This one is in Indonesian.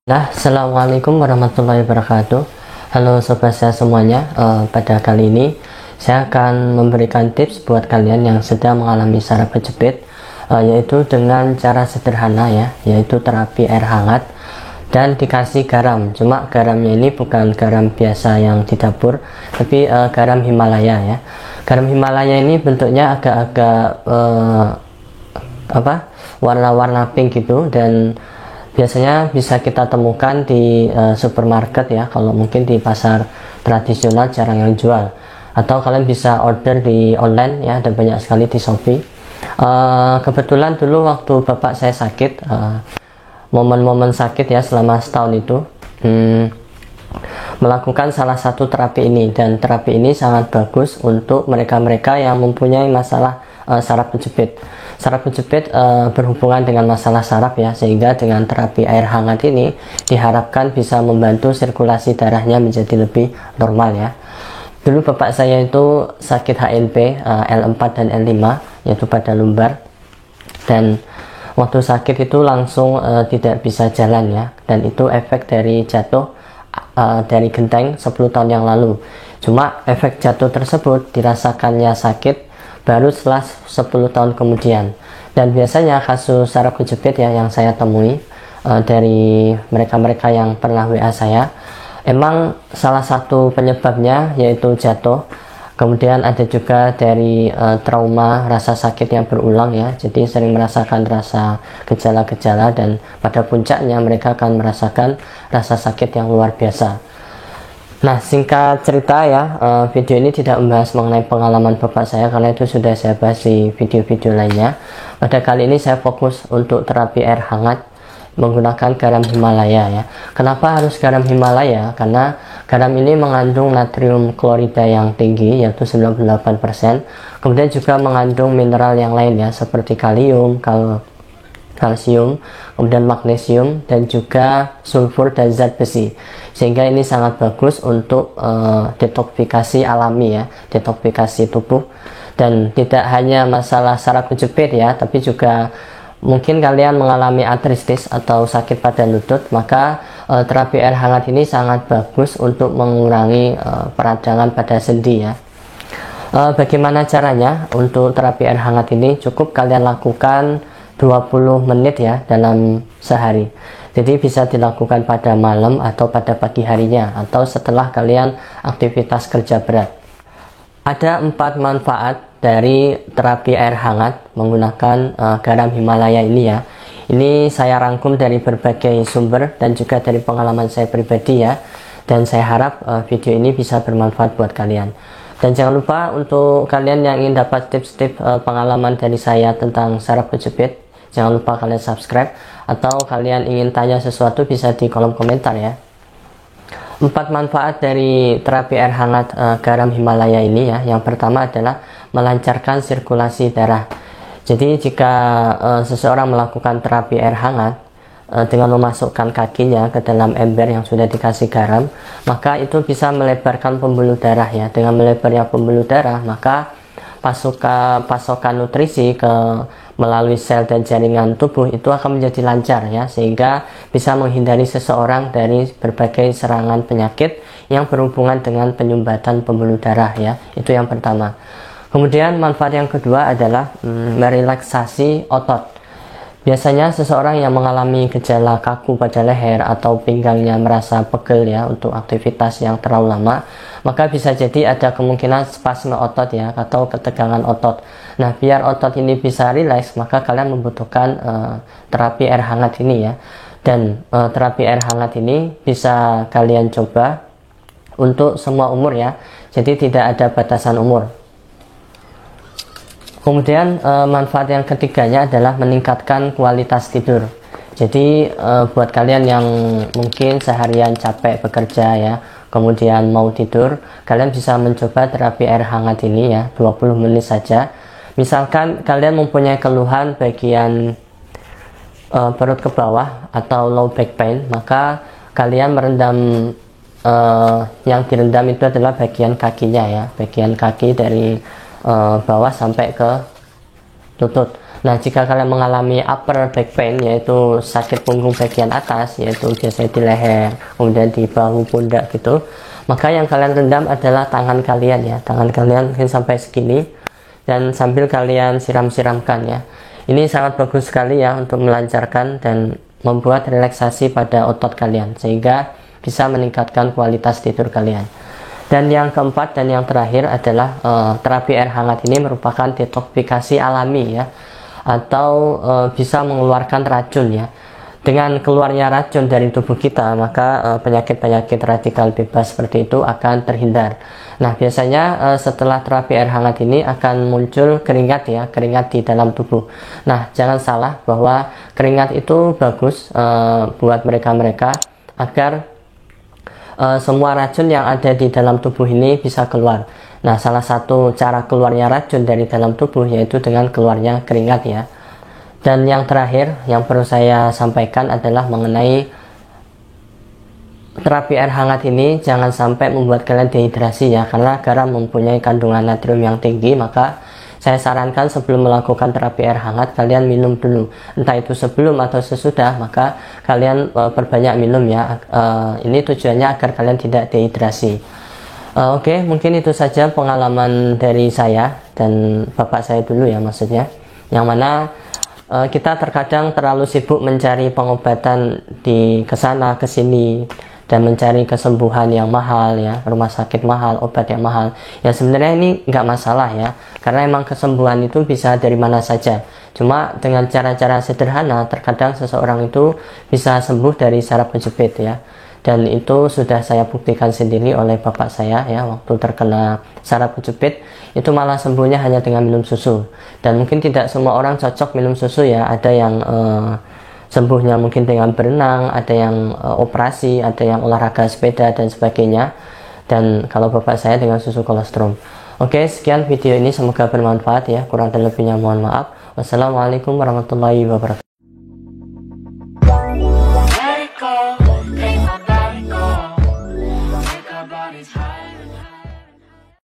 Nah, assalamualaikum warahmatullahi wabarakatuh. Halo sobat saya semuanya. Pada kali ini saya akan memberikan tips buat kalian yang sedang mengalami saraf kejepit, yaitu dengan cara sederhana ya, yaitu terapi air hangat dan dikasih garam. Cuma garamnya ini bukan garam biasa yang di dapur, tapi garam Himalaya ya. Garam Himalaya ini bentuknya agak-agak warna-warna pink gitu, dan biasanya bisa kita temukan di supermarket ya. Kalau mungkin di pasar tradisional jarang yang jual, atau kalian bisa order di online ya, ada banyak sekali di Shopee. Kebetulan dulu waktu bapak saya sakit, momen-momen sakit ya selama setahun itu, melakukan salah satu terapi ini, dan terapi ini sangat bagus untuk mereka-mereka yang mempunyai masalah saraf kejepit. Saraf kejepit berhubungan dengan masalah saraf ya, sehingga dengan terapi air hangat ini diharapkan bisa membantu sirkulasi darahnya menjadi lebih normal ya. Dulu bapak saya itu sakit HNP L4 dan L5, yaitu pada lumbar, dan waktu sakit itu langsung tidak bisa jalan ya, dan itu efek dari jatuh dari genteng 10 tahun yang lalu. Cuma efek jatuh tersebut dirasakannya sakit baru setelah 10 tahun kemudian. Dan biasanya kasus saraf kejepit ya yang saya temui dari mereka-mereka yang pernah WA saya, emang salah satu penyebabnya yaitu jatuh. Kemudian ada juga dari trauma, rasa sakit yang berulang ya, jadi sering merasakan rasa gejala-gejala, dan pada puncaknya mereka akan merasakan rasa sakit yang luar biasa. Nah, singkat cerita ya, video ini tidak membahas mengenai pengalaman bapak saya, karena itu sudah saya bahas di video-video lainnya. Pada kali ini saya fokus untuk terapi air hangat menggunakan garam Himalaya ya. Kenapa harus garam Himalaya? Karena garam ini mengandung natrium klorida yang tinggi, yaitu 98%. Kemudian juga mengandung mineral yang lain ya, seperti kalium, kalsium, kemudian magnesium, dan juga sulfur dan zat besi, sehingga ini sangat bagus untuk detoksifikasi alami ya, detoksifikasi tubuh. Dan tidak hanya masalah saraf kejepit ya, tapi juga mungkin kalian mengalami artritis atau sakit pada lutut, maka terapi air hangat ini sangat bagus untuk mengurangi peradangan pada sendi ya. Bagaimana caranya untuk terapi air hangat ini? Cukup kalian lakukan 20 menit ya dalam sehari. Jadi bisa dilakukan pada malam atau pada pagi harinya, atau setelah kalian aktivitas kerja berat. Ada 4 manfaat dari terapi air hangat menggunakan garam Himalaya ini ya. Ini saya rangkum dari berbagai sumber dan juga dari pengalaman saya pribadi ya, dan saya harap video ini bisa bermanfaat buat kalian. Dan jangan lupa untuk kalian yang ingin dapat tips-tips pengalaman dari saya tentang saraf kejepit, jangan lupa kalian subscribe, atau kalian ingin tanya sesuatu bisa di kolom komentar ya. 4 manfaat dari terapi air hangat garam Himalaya ini ya. Yang pertama adalah melancarkan sirkulasi darah. Jadi jika seseorang melakukan terapi air hangat dengan memasukkan kakinya ke dalam ember yang sudah dikasih garam, maka itu bisa melebarkan pembuluh darah ya. Dengan melebarnya pembuluh darah, maka pasokan nutrisi melalui sel dan jaringan tubuh itu akan menjadi lancar ya, sehingga bisa menghindari seseorang dari berbagai serangan penyakit yang berhubungan dengan penyumbatan pembuluh darah ya. Itu yang pertama. Kemudian manfaat yang kedua adalah merelaksasi otot. Biasanya seseorang yang mengalami gejala kaku pada leher atau pinggangnya merasa pegel ya untuk aktivitas yang terlalu lama, maka bisa jadi ada kemungkinan spasme otot ya, atau ketegangan otot. Nah, biar otot ini bisa rileks, maka kalian membutuhkan terapi air hangat ini ya. Dan terapi air hangat ini bisa kalian coba untuk semua umur ya, jadi tidak ada batasan umur. Kemudian manfaat yang ketiganya adalah meningkatkan kualitas tidur. Jadi buat kalian yang mungkin seharian capek bekerja ya, kemudian mau tidur, kalian bisa mencoba terapi air hangat ini ya, 20 menit saja. Misalkan kalian mempunyai keluhan bagian perut ke bawah atau low back pain, maka kalian merendam, yang direndam itu adalah bagian kakinya ya, bagian kaki dari bawah sampai ke lutut. Nah, jika kalian mengalami upper back pain, yaitu sakit punggung bagian atas, yaitu biasanya di leher, kemudian di bahu, pundak gitu, maka yang kalian rendam adalah tangan kalian ya. Tangan kalian mungkin sampai segini, dan sambil kalian siram-siramkan ya. Ini sangat bagus sekali ya untuk melancarkan dan membuat relaksasi pada otot kalian, sehingga bisa meningkatkan kualitas tidur kalian. Dan yang keempat dan yang terakhir adalah terapi air hangat ini merupakan detoksifikasi alami ya, atau bisa mengeluarkan racun ya. Dengan keluarnya racun dari tubuh kita, maka penyakit-penyakit radikal bebas seperti itu akan terhindar. Nah, biasanya setelah terapi air hangat ini akan muncul keringat ya, keringat di dalam tubuh. Nah, jangan salah bahwa keringat itu bagus buat mereka-mereka agar semua racun yang ada di dalam tubuh ini bisa keluar. Nah, salah satu cara keluarnya racun dari dalam tubuh yaitu dengan keluarnya keringat ya. Dan yang terakhir yang perlu saya sampaikan adalah mengenai terapi air hangat ini jangan sampai membuat kalian dehidrasi ya, karena garam mempunyai kandungan natrium yang tinggi. Maka saya sarankan sebelum melakukan terapi air hangat kalian minum dulu, entah itu sebelum atau sesudah, maka kalian perbanyak minum ya. Ini tujuannya agar kalian tidak dehidrasi. Oke, mungkin itu saja pengalaman dari saya dan bapak saya dulu ya, maksudnya, yang mana kita terkadang terlalu sibuk mencari pengobatan di kesana kesini dan mencari kesembuhan yang mahal ya, rumah sakit mahal, obat yang mahal ya. Sebenarnya ini nggak masalah ya, karena emang kesembuhan itu bisa dari mana saja. Cuma dengan cara-cara sederhana terkadang seseorang itu bisa sembuh dari saraf kejepit ya. Dan itu sudah saya buktikan sendiri oleh bapak saya ya, waktu terkena saraf kejepit itu malah sembuhnya hanya dengan minum susu. Dan mungkin tidak semua orang cocok minum susu ya, ada yang sembuhnya mungkin dengan berenang, ada yang operasi, ada yang olahraga sepeda dan sebagainya. Dan kalau bapak saya dengan susu kolostrum. Oke, sekian video ini, semoga bermanfaat ya, kurang dan lebihnya mohon maaf. Wassalamualaikum warahmatullahi wabarakatuh.